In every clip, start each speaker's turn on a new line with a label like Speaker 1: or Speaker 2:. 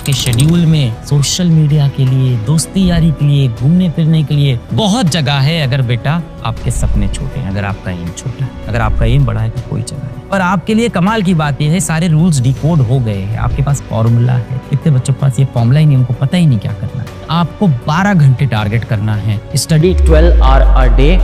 Speaker 1: आपके शेड्यूल में social media के लिए, दोस्ती यारी के लिए, घूमने फिरने के लिए बहुत जगह है, अगर बेटा आपके सपने छोटे हैं, अगर आपका एम छोटा है। अगर आपका एम बड़ा है तो कोई जगह नहीं। पर आपके लिए कमाल की बात यह है, सारे रूल्स डिकोड हो गए हैं, आपके पास फॉर्मूला है। कितने बच्चों के पास ये फॉर्मूला ही नहीं, उनको पता ही नहीं क्या करना है। आपको 12 घंटे टारगेट करना है। Study 12 hour a day.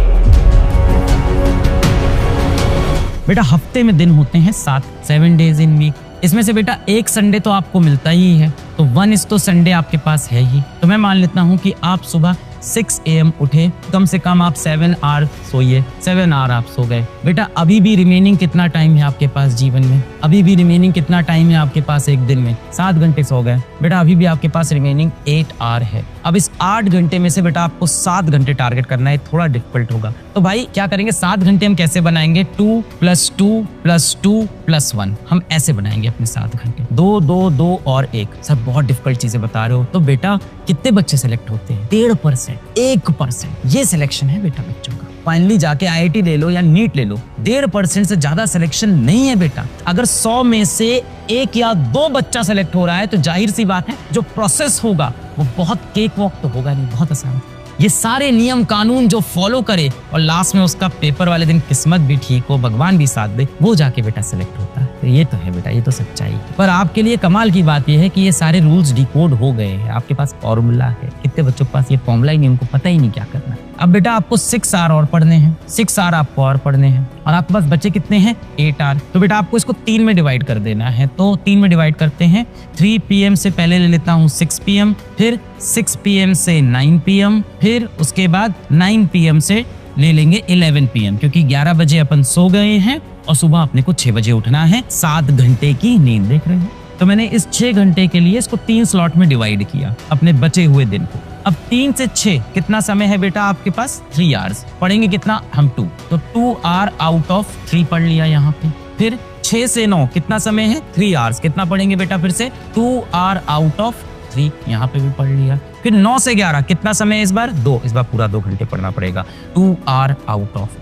Speaker 1: बेटा हफ्ते में दिन होते हैं 7 डेज इन वीक। इसमें से बेटा एक संडे तो आपको मिलता ही है, तो 1 तो संडे आपके पास है ही। तो मैं मान लेता हूं कि आप सुबह 6 AM उठे, कम से कम आप 7 आवर सोइए। 7 आवर आप सो गए। बेटा अभी भी रिमेनिंग कितना टाइम है आपके पास जीवन में? अभी भी रिमेनिंग कितना टाइम है आपके पास एक दिन में? 7 घंटे सो गए। बेटा अभी भी आपके पास रिमेनिंग 8 आवर है। अब इस 8 घंटे में से बेटा आपको 7 घंटे टारगेट करना है, थोड़ा डिफिकल्ट होगा। तो भाई क्या करेंगे, 7 घंटे हम कैसे बनाएंगे? 2 + 2 + 2 + 1 हम ऐसे बनाएंगे अपने 7 घंटे। 2 2 2 और 1। सर बहुत डिफिकल्ट चीजें बता रहे हो। तो बेटा कितने बच्चे सेलेक्ट होते हैं? 1.5%, 1%। ये सिलेक्शन है बेटा बच्चों का। फाइनली जाके IIT ले लो या नीट ले लो, 1.5% से ज्यादा सिलेक्शन नहीं है बेटा। अगर 100 में से 1 या 2 बच्चा सेलेक्ट हो रहा है तो जाहिर सी बात है जो प्रोसेस होगा वो बहुत केक वॉक तो होगा नहीं, बहुत आसान। ये सारे नियम कानून जो फॉलो करे और लास्ट में उसका पेपर वाले दिन किस्मत भी ठीक हो, भगवान भी साथ दे, वो जाके बेटा सेलेक्ट होता है। तो ये तो है बेटा, ये तो सच्चाई है। पर आपके लिए कमाल की बात ये है कि ये सारे रूल्स डिकोड हो गए हैं, आपके पास फॉर्मूला है। कितने बच्चों के पास ये फॉर्मूला ही नहीं, उनको पता ही नहीं क्या करना है। अब बेटा आपको 6 आवर और पढ़ने हैं, 6 आवर आपको और पढ़ने हैं, और आपके पास बच्चे कितने हैं? 8 आवर। तो बेटा आपको इसको 3 में डिवाइड कर देना है। तो 3 में डिवाइड करते हैं। 3 PM से पहले ले लेता हूँ 6 PM, फिर 6 PM से 9 PM, फिर उसके बाद 9 PM से ले लेंगे 11 PM, क्योंकि 11 बजे अपन सो गए हैं और सुबह अपने को 6 बजे उठना है। 7 घंटे की नींद देख रहे हैं। तो मैंने इस 6 घंटे के लिए इसको 3 स्लॉट में डिवाइड किया अपने बचे हुए दिन को। अब 3 से 6 कितना समय है बेटा आपके पास? 3 आवर्स। पढ़ेंगे कितना हम? 2। तो 2 आवर आउट ऑफ 3 पढ़ लिया यहाँ पे। फिर 6 से 9 कितना समय है? 3 आवर्स। कितना पढ़ेंगे बेटा फिर से? 2 आवर आउट ऑफ 3, यहाँ पे भी पढ़ लिया। फिर 9 से 11 कितना समय है इस बार? 2। इस बार पूरा 2 घंटे पढ़ना पड़ेगा। 2 आवर आउट ऑफ।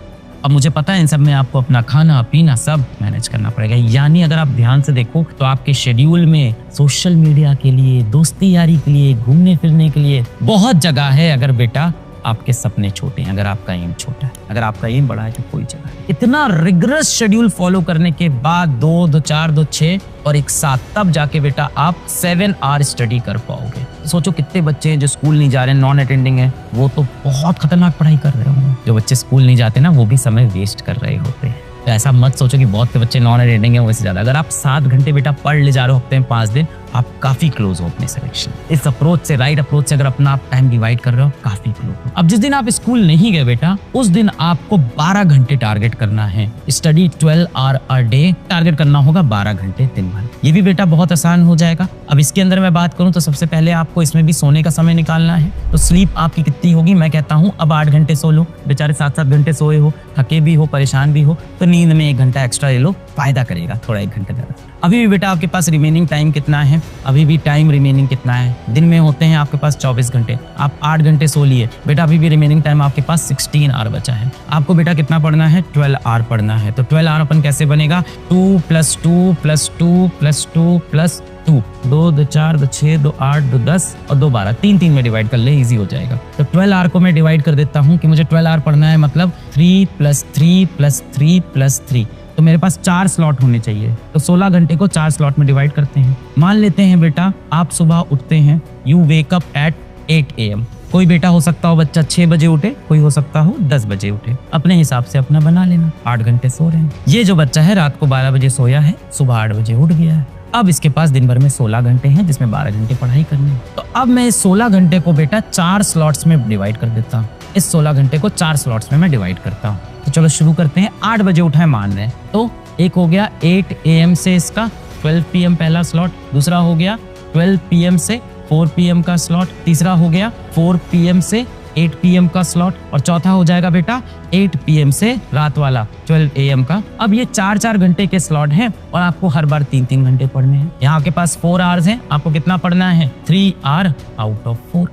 Speaker 1: अब मुझे पता है इन सब में आपको अपना खाना पीना सब मैनेज करना पड़ेगा। यानी अगर आप ध्यान से देखो तो आपके शेड्यूल में सोशल मीडिया के लिए, दोस्ती यारी के लिए, घूमने फिरने के लिए बहुत जगह है, अगर बेटा आपके सपने छोटे हैं, अगर आपका एम छोटा है। अगर आपका एम बड़ा है तो कोई जगह नहीं। इतना रिगरस शेड्यूल फॉलो करने के बाद 2 2 4 2 6 और एक साथ, तब जाके बेटा आप 7 आवर स्टडी कर पाओगे। सोचो कितने बच्चे हैं जो स्कूल नहीं जा रहे हैं, नॉन अटेंडिंग है, वो तो बहुत खतरनाक पढ़ाई कर रहे होंगे। जो बच्चे स्कूल नहीं जाते ना, वो भी समय वेस्ट कर रहे होते हैं। तो ऐसा मत सोचो कि बहुत से बच्चे नॉन अटेंडिंग है वैसे ज्यादा। अगर आप 7 घंटे बेटा पढ़ ले जा रहे हो हफ्ते में 5 दिन, आप काफी क्लोज हो अपने सिलेक्शन। इस अप्रोच से, राइट अप्रोच से अगर अपना आप टाइम डिवाइड कर रहे हो, काफी क्लोज हो। अब जिस दिन आप स्कूल नहीं गए बेटा, उस दिन आपको 12 घंटे टारगेट करना है। Study 12 hour a day target करना होगा, 12 घंटे दिन भर। ये भी बेटा बहुत आसान हो जाएगा। अब इसके अंदर मैं बात करूं तो सबसे पहले आपको इसमें भी सोने का समय निकालना है। तो स्लीप आपकी कितनी होगी? मैं कहता हूँ अब 8 घंटे सो लो। बेचारे 7-7 घंटे सोए हो, थके भी हो, परेशान भी हो, तो नींद में 1 घंटा एक्स्ट्रा ले लो, फायदा करेगा थोड़ा 1 घंटे ज्यादा। अभी भी बेटा आपके पास रिमेनिंग टाइम कितना है? अभी भी टाइम रिमेनिंग कितना है? दिन में होते हैं आपके पास 24 घंटे, आप 8 घंटे सो लिए बेटा, अभी भी रिमेनिंग टाइम आपके पास 16 आवर बचा है। आपको बेटा कितना पढ़ना है? 12 आवर पढ़ना है। तो 12 आवर अपन कैसे बनेगा? 2 + 2 + 2 + 2 + 2, 2 2 4 2 6 2 8 2 10 और 2 12, 3 में डिवाइड कर ले, इजी हो जाएगा। तो 12 आवर को मैं डिवाइड कर देता हूँ कि मुझे 12 आवर पढ़ना है, मतलब 3 + 3 + 3 + 3। तो मेरे पास 4 स्लॉट होने चाहिए। तो 16 घंटे को 4 स्लॉट में डिवाइड करते हैं। मान लेते हैं बेटा आप सुबह उठते हैं, you wake up at 8 AM। कोई बेटा हो सकता हो बच्चा 6 बजे उठे, कोई हो सकता हो 10 बजे उठे, अपने हिसाब से अपना बना लेना। 8 घंटे सो रहे हैं। ये जो बच्चा है रात को 12 बजे सोया है, सुबह 8 बजे उठ गया है। अब इसके पास दिन भर में 16 घंटे हैं, जिसमें 12 घंटे पढ़ाई करनी है। तो अब मैं इस 16 घंटे को बेटा 4 स्लॉट्स में डिवाइड कर देता हूँ। इस 16 घंटे को 4 स्लॉट्स में मैं डिवाइड करता हूँ। तो चलो शुरू करते हैं। 8 बजे उठा है मान रहे हैं, तो एक हो गया 8 AM से इसका 12 PM पहला स्लॉट, दूसरा हो गया 12 PM से 4 PM का स्लॉट, तीसरा हो गया 4 PM से 8 PM का स्लॉट, और चौथा हो जाएगा बेटा 8 PM से रात वाला 12 AM का। अब ये 4-4 घंटे के स्लॉट हैं और आपको हर बार 3-3 घंटे पढ़ने हैं। यहाँ आपके पास 4 आवर्स हैं, आपको कितना पढ़ना है? 3 आवर आउट ऑफ 4।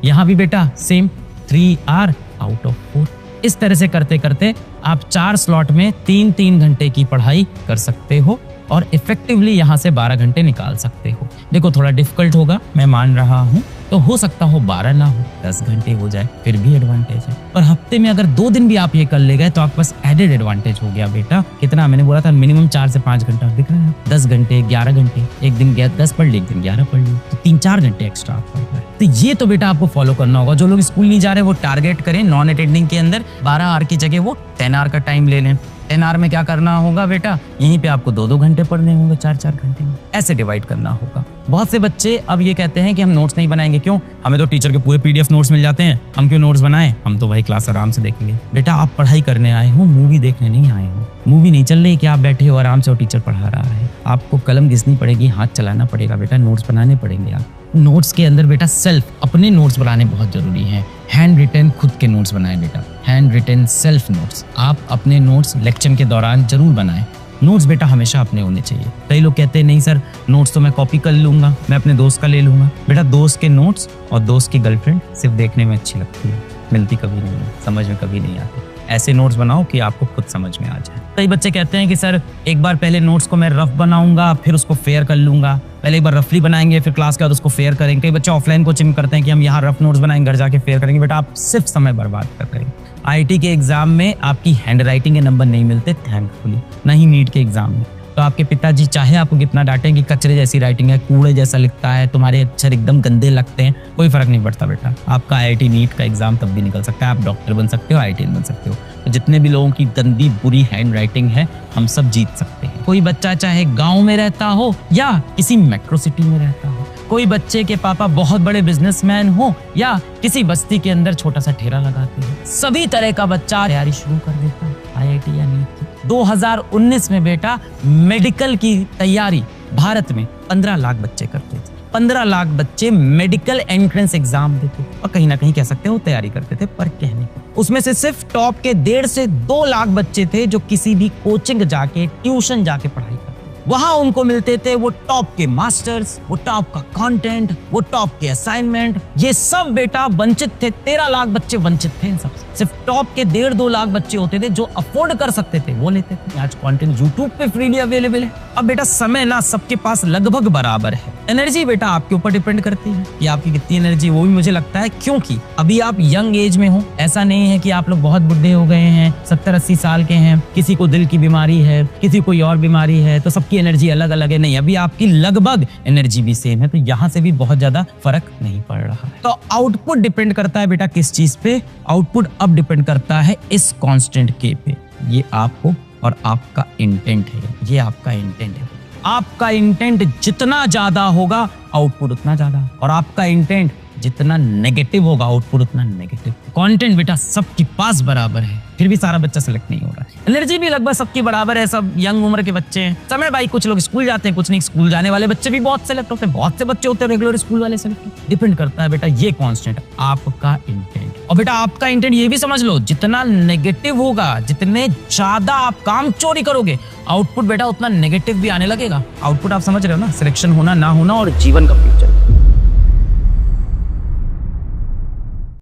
Speaker 1: यहाँ भी बेटा सेम 3 आवर आउट ऑफ 4। इस तरह से करते करते आप 4 स्लॉट में 3-3 घंटे की पढ़ाई कर सकते हो और इफेक्टिवली यहाँ से 12 घंटे निकाल सकते हो। देखो थोड़ा डिफिकल्ट होगा, मैं मान रहा हूँ, तो हो सकता हो 12 ना हो 10 घंटे हो जाए, फिर भी एडवांटेज है। पर हफ्ते में अगर 2 दिन भी आप ये कर ले गए तो आपके पास एडेड एडवांटेज हो गया बेटा। कितना मैंने बोला था, मिनिमम 4 से 5 घंटा दिख रहा है, 10 घंटे 11 घंटे, एक दिन 10 पढ़ ली, एक दिन 11 पढ़ ली, तो 3-4 घंटे एक्स्ट्रा आप पढ़ रहे हैं। तो ये तो बेटा आपको फॉलो करना होगा। जो लोग स्कूल नहीं जा रहे वो टारगेट करें, नॉन अटेंडिंग के अंदर 12 आवर की जगह वो 10 आवर का टाइम ले लें। 10 आवर में क्या करना होगा बेटा, यहीं पे आपको 2-2 घंटे पढ़ने होंगे, 4-4 घंटे में, ऐसे डिवाइड करना होगा। बहुत से बच्चे अब ये कहते हैं कि हम नोट्स नहीं बनाएंगे, क्यों, हमें तो टीचर के पूरे PDF नोट्स मिल जाते हैं, हम क्यों नोट्स बनाएं, हम तो वही क्लास आराम से देखेंगे। बेटा आप पढ़ाई करने आए हो, मूवी देखने नहीं आए हो। मूवी नहीं चल रही कि आप बैठे हो आराम से और टीचर पढ़ा रहा है। आपको कलम घिसनी पड़ेगी, हाथ चलाना पड़ेगा बेटा, नोट्स बनाने पड़ेंगे। आप नोट्स के अंदर बेटा सेल्फ अपने नोट्स बनाने बहुत जरूरी है। हैंड रिटन खुद के नोट्स बनाएं बेटा, हैंड रिटन सेल्फ नोट्स। आप अपने नोट्स लेक्चर के दौरान जरूर बनाएं। नोट्स बेटा हमेशा अपने होने चाहिए। कई लोग कहते हैं नहीं सर, नोट्स तो मैं कॉपी कर लूंगा, मैं अपने दोस्त का ले लूंगा। बेटा दोस्त के नोट्स और दोस्त की गर्लफ्रेंड सिर्फ देखने में अच्छी लगती है, मिलती कभी नहीं है, समझ में कभी नहीं आती। ऐसे नोट्स बनाओ कि आपको खुद समझ में आ जाए। कई बच्चे कहते हैं कि सर एक बार पहले नोट्स को मैं रफ बनाऊंगा, फिर उसको फेयर कर लूंगा। पहले एक बार रफली बनाएंगे, फिर क्लास के बाद उसको फेयर करेंगे। कई बच्चे ऑफलाइन कोचिंग करते हैं कि हम यहाँ रफ नोट्स बनाएंगे, घर जाके फेयर करेंगे। बेटा आप सिर्फ समय बर्बाद कर रहे हैं। IIT के एग्जाम में आपकी हैंड राइटिंग के नंबर नहीं मिलते थैंकफुली, ना ही नीट के एग्जाम में। तो आपके पिताजी चाहे आपको कितना डांटें कि कचरे जैसी राइटिंग है, कूड़े जैसा लिखता है, तुम्हारे अक्षर एकदम गंदे लगते हैं, कोई फर्क नहीं पड़ता बेटा। आपका IIT नीट का एग्जाम तब भी निकल सकता है, आप डॉक्टर बन सकते हो, IIT बन सकते हो। तो जितने भी लोगों की गंदी बुरी हैंड राइटिंग है, हम सब जीत सकते हैं। कोई बच्चा चाहे गाँव में रहता हो या किसी मेट्रो सिटी में रहता हो, कोई बच्चे के पापा बहुत बड़े बिजनेसमैन हो या किसी बस्ती के अंदर छोटा सा ठेला लगाते हैं, सभी तरह का बच्चा तैयारी शुरू कर देता है IIT या नीट की। 2019 में बेटा मेडिकल की तैयारी भारत में 15 लाख बच्चे करते थे। 15 लाख बच्चे मेडिकल एंट्रेंस एग्जाम देते और कहीं ना कहीं कह सकते हो तैयारी करते थे, पर कहने उसमें से सिर्फ टॉप के 1.5 से 2 लाख बच्चे थे जो किसी भी कोचिंग जाके, ट्यूशन जाके पढ़ाई करते। वहां उनको मिलते थे वो टॉप के मास्टर्स, वो टॉप का कंटेंट, वो टॉप के असाइनमेंट। ये सब बेटा वंचित थे, 13 लाख बच्चे वंचित थे इन सबसे। सिर्फ टॉप के 1.5-2 लाख बच्चे होते थे जो अफोर्ड कर सकते थे, वो लेते थे। आज कंटेंट यूट्यूब पे फ्रीली अवेलेबल है। अब बेटा समय ना सबके पास लगभग बराबर है। एनर्जी बेटा आपके ऊपर डिपेंड करती है कि आपकी कितनी एनर्जी, वो भी मुझे लगता है क्योंकि अभी आप यंग एज में हो। ऐसा नहीं है कि आप लोग बहुत बुढ़े हो गए हैं, 70-80 साल के हैं, किसी को दिल की बीमारी है, किसी कोई और बीमारी है, तो सबकी एनर्जी अलग अलग है। नहीं, अभी आपकी लगभग एनर्जी भी सेम है, तो यहाँ से भी बहुत ज्यादा फर्क नहीं पड़ रहा है। तो आउटपुट डिपेंड करता है बेटा किस चीज पे, आउटपुट अब डिपेंड करता है इस कांस्टेंट के पे। ये आपको और आपका इंटेंट है, ये आपका इंटेंट है। आपका इंटेंट जितना ज्यादा होगा आउटपुट उतना ज्यादा, और आपका इंटेंट जितना नेगेटिव होगा आउटपुट उतना नेगेटिव। कंटेंट बेटा सबके पास बराबर है, फिर भी सारा बच्चा सेलेक्ट नहीं हो रहा है। एनर्जी भी लगभग सबकी बराबर है, सब यंग उम्र के बच्चे हैं। समय भाई कुछ लोग स्कूल जाते हैं, कुछ नहीं। स्कूल जाने वाले बच्चे भी बहुत सेलेक्ट होते हैं, बहुत से बच्चे होते हैं रेगुलर स्कूल वाले सेलेक्ट। डिपेंड करता है बेटा ये कांस्टेंट आपका इंटेंट। और बेटा आपका इंटेंट ये भी समझ लो, जितना नेगेटिव होगा, जितने ज्यादा आप काम चोरी करोगे, आउटपुट बेटा उतना नेगेटिव भी आने लगेगा। आउटपुट आप समझ रहे हो ना, सिलेक्शन होना ना होना और जीवन का फ्यूचर।